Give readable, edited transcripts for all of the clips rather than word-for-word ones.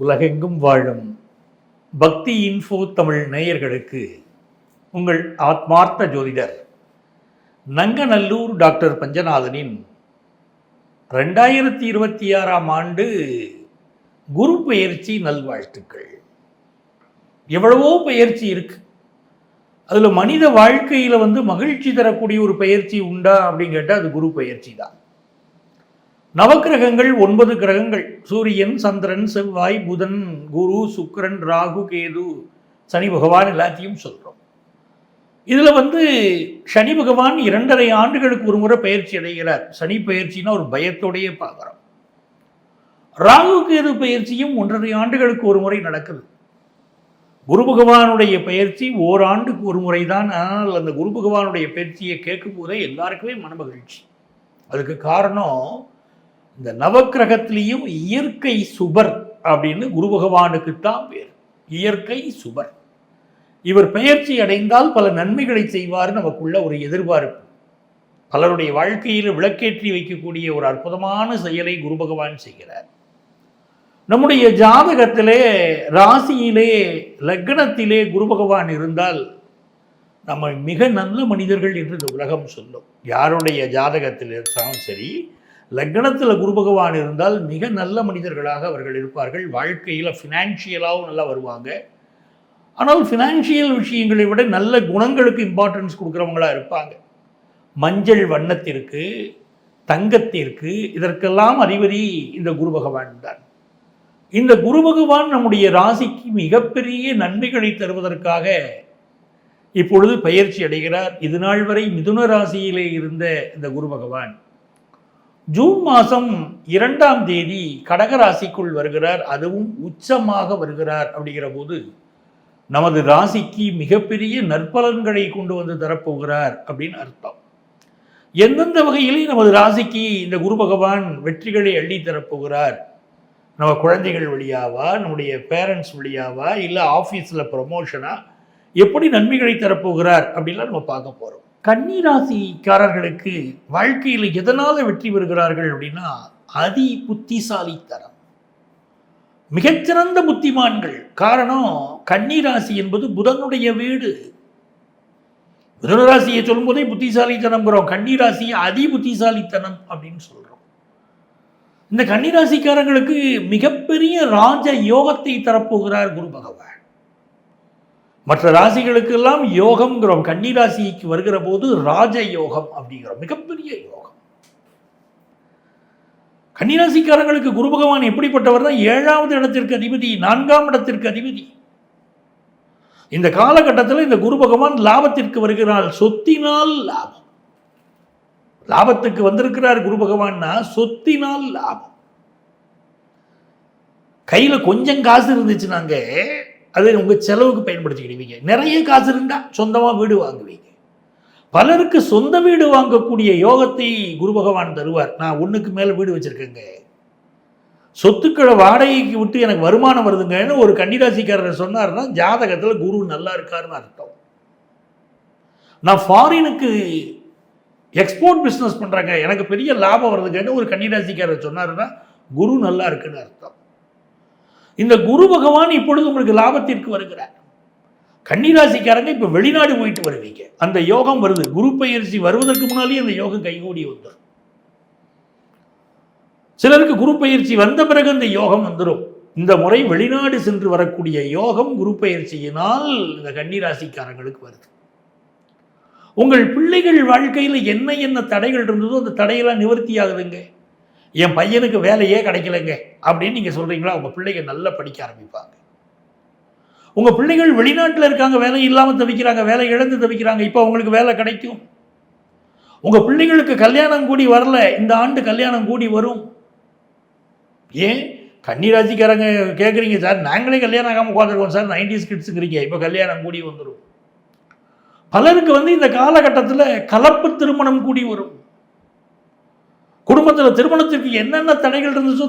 உலகெங்கும் வாழும் பக்தி இன்ஃபோ தமிழ் நேயர்களுக்கு உங்கள் ஆத்மார்த்த ஜோதிடர் நங்கநல்லூர் டாக்டர் பஞ்சநாதனின் 2026ஆம் ஆண்டு குரு பெயர்ச்சி நல்வாழ்த்துக்கள். எவ்வளவோ பெயர்ச்சி இருக்கு. அதில் மனித வாழ்க்கையில் மகிழ்ச்சி தரக்கூடிய ஒரு பெயர்ச்சி உண்டா அப்படின்னு கேட்டால் அது குரு பெயர்ச்சி தான். நவக்கிரகங்கள் 9 கிரகங்கள், சூரியன், சந்திரன், செவ்வாய், புதன், குரு, சுக்கிரன், ராகு, கேது, சனி பகவான் எல்லாத்தையும் சொல்கிறோம். இதில் சனி பகவான் 2.5 ஆண்டுகளுக்கு ஒரு முறை பயிற்சி அடைகிறார். சனி பயிற்சினா ஒரு பயத்தோடையே பார்க்குறோம். ராகு கேது பயிற்சியும் 1.5 ஆண்டுகளுக்கு ஒரு முறை நடக்குது. குரு பகவானுடைய பயிற்சி ஓராண்டுக்கு ஒரு முறை தான். ஆனால் அந்த குரு பகவானுடைய பயிற்சியை கேட்கும் போதே எல்லாருக்குமே மனமகிழ்ச்சி. அதுக்கு காரணம், இந்த நவக்கிரகத்திலையும் இயற்கை சுபர் அப்படின்னு குரு பகவானுக்குத்தான் பேர். இயற்கை சுபர். இவர் பெயர்ச்சி அடைந்தால் பல நன்மைகளை செய்வார். நமக்குள்ள ஒரு எதிர்பார்ப்பு. பலருடைய வாழ்க்கையில் விளக்கேற்றி வைக்கக்கூடிய ஒரு அற்புதமான செயலை குரு பகவான் செய்கிறார். நம்முடைய ஜாதகத்திலே, ராசியிலே, லக்னத்திலே குரு பகவான் இருந்தால் நம்ம மிக நல்ல மனிதர்கள் என்று இந்த உலகம் சொல்லும். யாருடைய ஜாதகத்தில் இருந்தாலும் சரி, லக்னத்தில் குரு பகவான் இருந்தால் மிக நல்ல மனிதர்களாக அவர்கள் இருப்பார்கள். வாழ்க்கையில் ஃபினான்ஷியலாகவும் நல்லா வருவாங்க. ஆனால் ஃபினான்ஷியல் விஷயங்களை விட நல்ல குணங்களுக்கு இம்பார்ட்டன்ஸ் கொடுக்குறவங்களாக இருப்பாங்க. மஞ்சள் வண்ணத்திற்கு, தங்கத்திற்கு, இதற்கெல்லாம் அதிபதி இந்த குரு பகவான் தான். இந்த குரு பகவான் நம்முடைய ராசிக்கு மிகப்பெரிய நன்மைகளை தருவதற்காக இப்பொழுது பயிற்சி அடைகிறார். இது நாள் வரை மிதுன ராசியிலே இருந்த இந்த குரு பகவான் ஜூன் மாதம் 2ஆம் தேதி கடகராசிக்குள் வருகிறார். அதுவும் உச்சமாக வருகிறார். அப்படிங்கிற போது நமது ராசிக்கு மிகப்பெரிய நற்பலன்களை கொண்டு வந்து தரப்போகிறார் அப்படின்னு அர்த்தம். எந்தெந்த வகையிலே நமது ராசிக்கு இந்த குரு பகவான் வெற்றிகளை அள்ளி தரப்போகிறார்? நம்ம குழந்தைகள் வழியாவா, நம்முடைய பேரண்ட்ஸ் வழியாவா, இல்லை ஆஃபீஸில் ப்ரொமோஷனா, எப்படி நன்மைகளை தரப்போகிறார் அப்படின்லாம் நம்ம பார்க்க போகிறோம். கன்னிராசிக்காரர்களுக்கு வாழ்க்கையில் எதனால் வெற்றி பெறுகிறார்கள் அப்படின்னா, அதி புத்திசாலித்தனம், மிகச்சிறந்த புத்திமான்கள். காரணம், கன்னிராசி என்பது புதனுடைய வீடு. மிதுனராசியை சொல்லும் போதே புத்திசாலித்தனம்ங்கிறோம். கன்னிராசியை அதி புத்திசாலித்தனம் அப்படின்னு சொல்கிறோம். இந்த கன்னிராசிக்காரங்களுக்கு மிகப்பெரிய ராஜ யோகத்தை தரப்போகிறார் குரு பகவான். மற்ற ராசிகளுக்கெல்லாம் யோகம்ங்கிறோம். கன்னிராசிக்கு வருகிற போது ராஜ யோகம் அப்படிங்கிறோம். மிகப்பெரிய யோகம். கன்னிராசிக்காரங்களுக்கு குரு பகவான் எப்படிப்பட்டவர் தான்? 7வது இடத்திற்கு அதிபதி, 4ஆம் இடத்திற்கு அதிபதி. இந்த காலகட்டத்தில் இந்த குரு பகவான் லாபத்திற்கு வருகிறார். சொத்தினால் லாபம். லாபத்துக்கு வந்திருக்கிறார் குரு பகவான்னா சொத்தினால் லாபம். கையில் கொஞ்சம் காசு இருந்துச்சுனாங்க அதை உங்கள் செலவுக்கு பயன்படுத்திக்கிடுவீங்க. நிறைய காசு இருந்தால் சொந்தமாக வீடு வாங்குவீங்க. பலருக்கு சொந்த வீடு வாங்கக்கூடிய யோகத்தை குரு பகவான் தருவார். நான் 1க்கு மேலே வீடு வச்சுருக்கேங்க, சொத்துக்களை வாடகைக்கு விட்டு எனக்கு வருமானம் வருதுங்கன்னு ஒரு கன்னிராசிக்காரர் சொன்னார்னா ஜாதகத்தில் குரு நல்லா இருக்காருன்னு அர்த்தம். நான் ஃபாரினுக்கு எக்ஸ்போர்ட் பிஸ்னஸ் பண்ணுறாங்க, எனக்கு பெரிய லாபம் வருதுங்கன்னு ஒரு கன்னிராசிக்காரர் சொன்னாருன்னா குரு நல்லா இருக்குன்னு அர்த்தம். இந்த குரு பகவான் இப்பொழுது உங்களுக்கு லாபத்திற்கு வருகிறார். கன்னிராசிக்காரங்க இப்போ வெளிநாடு போயிட்டு வருவீங்க, அந்த யோகம் வருது. குரு பெயர்ச்சி வருவதற்கு முன்னாலே அந்த யோகம் கைகூடி வந்துடும். சிலருக்கு குரு பெயர்ச்சி வந்த பிறகு அந்த யோகம் வந்துடும். இந்த முறை வெளிநாடு சென்று வரக்கூடிய யோகம் குரு பெயர்ச்சியினால் இந்த கன்னிராசிக்காரங்களுக்கு வருது. உங்கள் பிள்ளைகள் வாழ்க்கையில் என்ன என்ன தடைகள் இருந்ததோ அந்த தடையெல்லாம் நிவர்த்தி ஆகுதுங்க. என் பையனுக்கு வேலையே கிடைக்கலைங்க அப்படின்னு நீங்கள் சொல்கிறீங்களா, உங்கள் பிள்ளைங்க நல்லா படிக்க ஆரம்பிப்பாங்க. உங்கள் பிள்ளைகள் வெளிநாட்டில் இருக்காங்க, வேலை இல்லாமல் தவிக்கிறாங்க, வேலை இழந்து தவிக்கிறாங்க, இப்போ அவங்களுக்கு வேலை கிடைக்கும். உங்கள் பிள்ளைகளுக்கு கல்யாணம் கூடி வரல, இந்த ஆண்டு கல்யாணம் கூடி வரும். ஏன் கன்னிராசிக்காரங்க கேட்குறீங்க சார், நாங்களே கல்யாணம் ஆகாமல் உட்காந்துருக்கோம் சார், 90s கிட்ஸுங்கிறீங்க, இப்போ கல்யாணம் கூடி வந்துடும். பலருக்கு இந்த காலகட்டத்தில் கலப்பு திருமணம் கூடி வரும். குடும்பத்தில் திருமணத்திற்கு என்னென்ன தடைகள் இருந்துச்சோ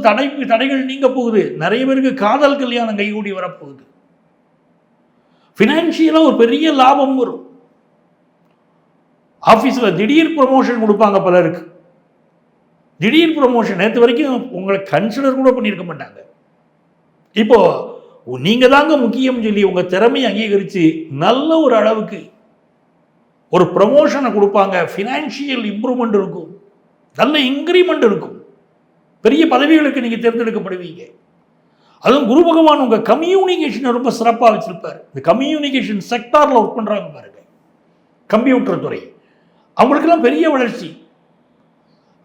தடைகள் நீங்க போகுது. நிறைய பேருக்கு காதல் கல்யாணம் கைகூடி வரப்போகுது. ஃபினான்ஷியலாக ஒரு பெரிய லாபம் வரும். ஆஃபீஸில் திடீர் ப்ரொமோஷன் கொடுப்பாங்க பலருக்கு. திடீர் ப்ரொமோஷன். நேற்று வரைக்கும் உங்களை கன்சிடர் கூட பண்ணியிருக்க மாட்டாங்க. இப்போ நீங்க தாங்க முக்கியம் சொல்லி உங்க திறமையை அங்கீகரித்து நல்ல ஒரு அளவுக்கு ஒரு ப்ரமோஷனை கொடுப்பாங்க. ஃபினான்ஷியல் இம்ப்ரூவ்மெண்ட் இருக்கும், நல்ல இன்க்ரிமெண்ட் இருக்கும், பெரிய பதவிகளுக்கு நீங்கள் தேர்ந்தெடுக்கப்படுவீங்க. அதுவும் குரு பகவான் உங்கள் கம்யூனிகேஷனை ரொம்ப சிறப்பாக வச்சிருப்பார். இந்த கம்யூனிகேஷன் செக்டாரில் ஒர்க் பண்ணுறாங்க பாருங்க, கம்ப்யூட்டர் துறை, அவங்களுக்கெல்லாம் பெரிய வளர்ச்சி.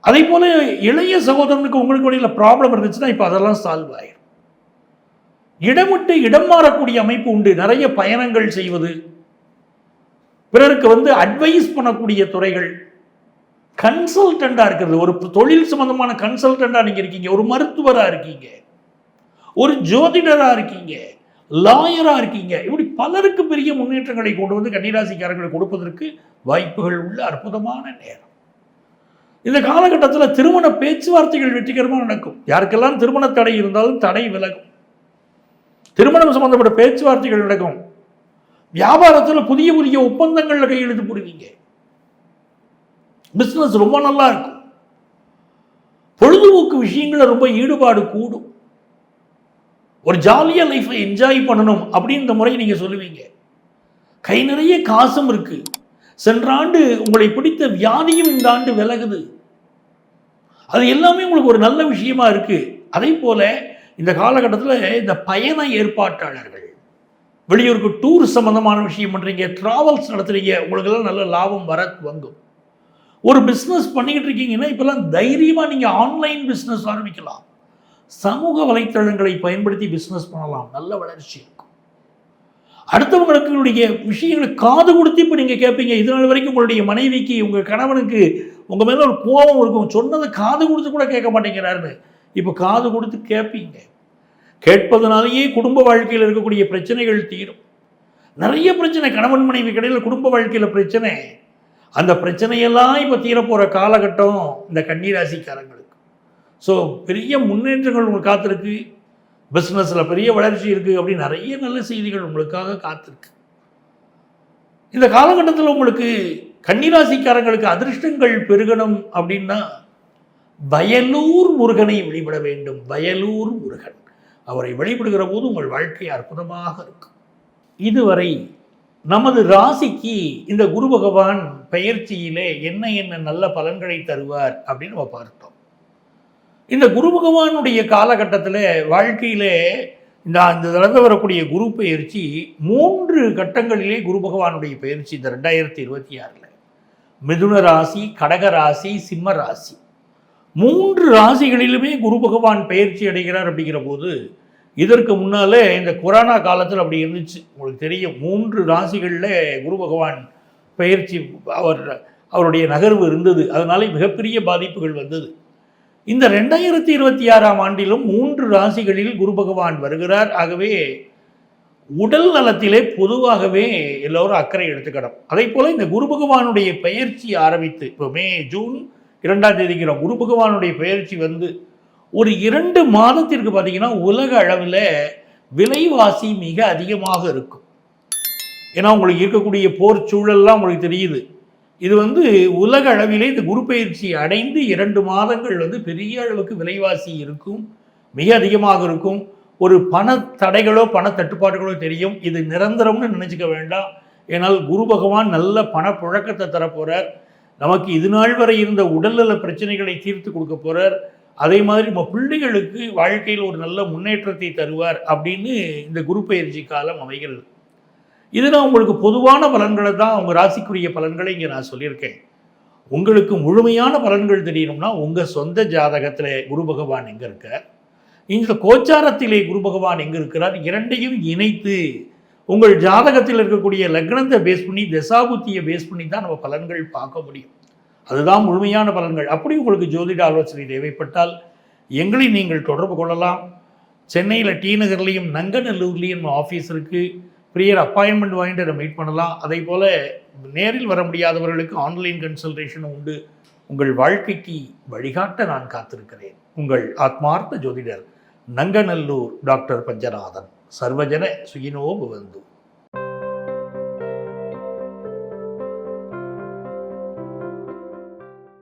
அதே போல் இளைய சகோதரனுக்கு உங்களுக்கு இடையில் ப்ராப்ளம் இருந்துச்சுன்னா இப்போ அதெல்லாம் சால்வ் ஆயிடும். இடம் விட்டு இடம் மாறக்கூடிய அமைப்பு உண்டு. நிறைய பயணங்கள் செய்வது, பிறருக்கு அட்வைஸ் பண்ணக்கூடிய துறைகள், கன்சல்டண்டா இருக்கிறது, ஒரு தொழில் சம்பந்தமான கன்சல்டண்டா நீங்க இருக்கீங்க, ஒரு மருத்துவரா இருக்கீங்க, ஒரு ஜோதிடரா இருக்கீங்க, லாயரா இருக்கீங்க, இப்படி பலருக்கு பெரிய முன்னேற்றங்களை கொண்டு வந்து கன்னிராசிக்காரர்களை கொடுப்பதற்கு வாய்ப்புகள் உள்ள அற்புதமான நேரம். இந்த காலகட்டத்தில் திருமண பேச்சுவார்த்தைகள் வெற்றிகரமாக நடக்கும். யாருக்கெல்லாம் திருமண தடை இருந்தாலும் தடை விலகும். திருமணம் சம்பந்தப்பட்ட பேச்சுவார்த்தைகள் நடக்கும். வியாபாரத்தில் புதிய புதிய ஒப்பந்தங்கள்ல கையெழுத்து போடுவீங்க. பிசினஸ் ரொம்ப நல்லா இருக்கும். பொழுதுபோக்கு விஷயங்கள ரொம்ப ஈடுபாடு கூடும். ஒரு ஜாலியா லைஃபை என்ஜாய் பண்ணணும் அப்படின்ற முறை நீங்க சொல்லுவீங்க. கை நிறைய காசும் இருக்கு. சென்ற ஆண்டு உங்களை பிடித்த வியாதியும் இந்த ஆண்டு விலகுது. அது எல்லாமே உங்களுக்கு ஒரு நல்ல விஷயமா இருக்கு. அதே போல இந்த காலகட்டத்தில் இந்த பயண ஏற்பாட்டாளர்கள், வெளியூருக்கு டூர் சம்பந்தமான விஷயம் பண்ணுறீங்க, டிராவல்ஸ் நடத்துறீங்க, உங்களுக்கெல்லாம் நல்ல லாபம் வர துவங்கும். ஒரு பிஸ்னஸ் பண்ணிக்கிட்டு இருக்கீங்கன்னா இப்போல்லாம் தைரியமாக நீங்கள் ஆன்லைன் பிஸ்னஸ் ஆரம்பிக்கலாம். சமூக வலைத்தளங்களை பயன்படுத்தி பிஸ்னஸ் பண்ணலாம், நல்ல வளர்ச்சி இருக்கும். அடுத்தவங்களுக்கு விஷயங்களை காது கொடுத்து இப்போ நீங்கள் கேட்பீங்க. இதனால் வரைக்கும் உங்களுடைய மனைவிக்கு, உங்கள் கணவனுக்கு உங்கள் மேலே ஒரு கோபம் இருக்கும், சொன்னதை காது கொடுத்து கூட கேட்க மாட்டேங்கிறாருன்னு. இப்போ காது கொடுத்து கேட்பீங்க. கேட்பதனாலேயே குடும்ப வாழ்க்கையில் இருக்கக்கூடிய பிரச்சனைகள் தீரும். நிறைய பிரச்சனை கணவன் மனைவி கடையில் குடும்ப வாழ்க்கையில் பிரச்சனை. அந்த பிரச்சனையெல்லாம் இப்போ தீரப்போகிற காலகட்டம் இந்த கன்னிராசிக்காரங்களுக்கு. ஸோ பெரிய முன்னேற்றங்கள் உங்களுக்கு காத்திருக்கு. பிஸ்னஸில் பெரிய வளர்ச்சி இருக்குது அப்படின்னு நிறைய நல்ல செய்திகள் உங்களுக்காக காத்திருக்கு. இந்த காலகட்டத்தில் உங்களுக்கு கன்னிராசிக்காரங்களுக்கு அதிர்ஷ்டங்கள் பெருகணும் அப்படின்னா வயலூர் முருகனை வழிபட வேண்டும். வயலூர் முருகன், அவரை வழிபடுகிற போது உங்கள் வாழ்க்கை அற்புதமாக இருக்கும். இதுவரை நமது ராசிக்கு இந்த குரு பகவான் பெயர்ச்சியிலே என்ன என்ன நல்ல பலன்களை தருவார் அப்படின்னு நம்ம பார்த்தோம். இந்த குரு பகவானுடைய காலகட்டத்தில் வாழ்க்கையிலே இந்த நடந்து வரக்கூடிய குரு பெயர்ச்சி 3 கட்டங்களிலே குரு பகவானுடைய பெயர்ச்சி இந்த 2026 மிதுன ராசி, கடக ராசி, சிம்ம ராசி, 3 ராசிகளிலுமே குரு பகவான் பெயர்ச்சி அடைகிறார். அப்படிங்கிற போது இதற்கு முன்னாலே இந்த கொரோனா காலத்தில் அப்படி இருந்துச்சு, உங்களுக்கு தெரியும். 3 ராசிகளில் குரு பகவான் பெயர்ச்சி அவருடைய நகர்வு இருந்தது. அதனால மிகப்பெரிய பாதிப்புகள் வந்தது. இந்த 2026ஆம் ஆண்டிலும் 3 ராசிகளில் குரு பகவான் வருகிறார். ஆகவே உடல் நலத்திலே பொதுவாகவே எல்லோரும் அக்கறை எடுத்துக்கணும். அதே போல இந்த குரு பகவானுடைய பெயர்ச்சி ஆரம்பித்து இப்போ ஜூன் 2ஆம் தேதிங்கிற குரு பகவானுடைய பெயர்ச்சி ஒரு 2 மாதத்திற்கு பார்த்தீங்கன்னா உலக அளவில் விலைவாசி மிக அதிகமாக இருக்கும். ஏன்னா உங்களுக்கு இருக்கக்கூடிய போர் சூழல்லாம் உங்களுக்கு தெரியுது. இது உலக அளவிலே இந்த குரு பயிற்சி அடைந்து 2 மாதங்கள் பெரிய அளவுக்கு விலைவாசி இருக்கும், மிக அதிகமாக இருக்கும். ஒரு பண தடைகளோ பண தட்டுப்பாடுகளோ தெரியும். இது நிரந்தரம்னு நினச்சிக்க வேண்டாம். ஏன்னால் குரு பகவான் நல்ல பணப்புழக்கத்தை தரப்போகிறார். நமக்கு இது நாள் வரை இருந்த உடல்நல பிரச்சனைகளை தீர்த்து கொடுக்க போகிறார். அதே மாதிரி நம்ம பிள்ளைகளுக்கு வாழ்க்கையில் ஒரு நல்ல முன்னேற்றத்தை தருவார் அப்படின்னு இந்த குரு பயிற்சி காலம் அமைகிறது. இது நான் உங்களுக்கு பொதுவான பலன்களை தான், உங்கள் ராசிக்குரிய பலன்களை இங்கே நான் சொல்லியிருக்கேன். உங்களுக்கு முழுமையான பலன்கள் தெரியணும்னா உங்கள் சொந்த ஜாதகத்தில் குரு பகவான் எங்கே இருக்கார், இந்த கோச்சாரத்திலே குரு பகவான் எங்கே இருக்கிறார், இரண்டையும் இணைத்து உங்கள் ஜாதகத்தில் இருக்கக்கூடிய லக்னத்தை பேஸ் பண்ணி, தசாபுத்தியை பேஸ் பண்ணி தான் நம்ம பலன்கள் பார்க்க முடியும். அதுதான் முழுமையான பலன்கள். அப்படி உங்களுக்கு ஜோதிட ஆலோசனை தேவைப்பட்டால் எங்களை நீங்கள் தொடர்பு கொள்ளலாம். சென்னையில் டி நகர்லேயும் நங்கநல்லூர்லேயும் நம்ம ஆஃபீஸ் இருக்குது. ப்ரியர் அப்பாயின்மெண்ட் வாங்கிட்டு அதை மீட் பண்ணலாம். அதே போல் நேரில் வர முடியாதவர்களுக்கு ஆன்லைன் கன்சல்டேஷனும் உண்டு. உங்கள் வாழ்க்கைக்கு வழிகாட்ட நான் காத்திருக்கிறேன். உங்கள் ஆத்மார்த்த ஜோதிடர் நங்கநல்லூர் டாக்டர் பஞ்சநாதன். சர்வஜன சுகினோ பவந்து.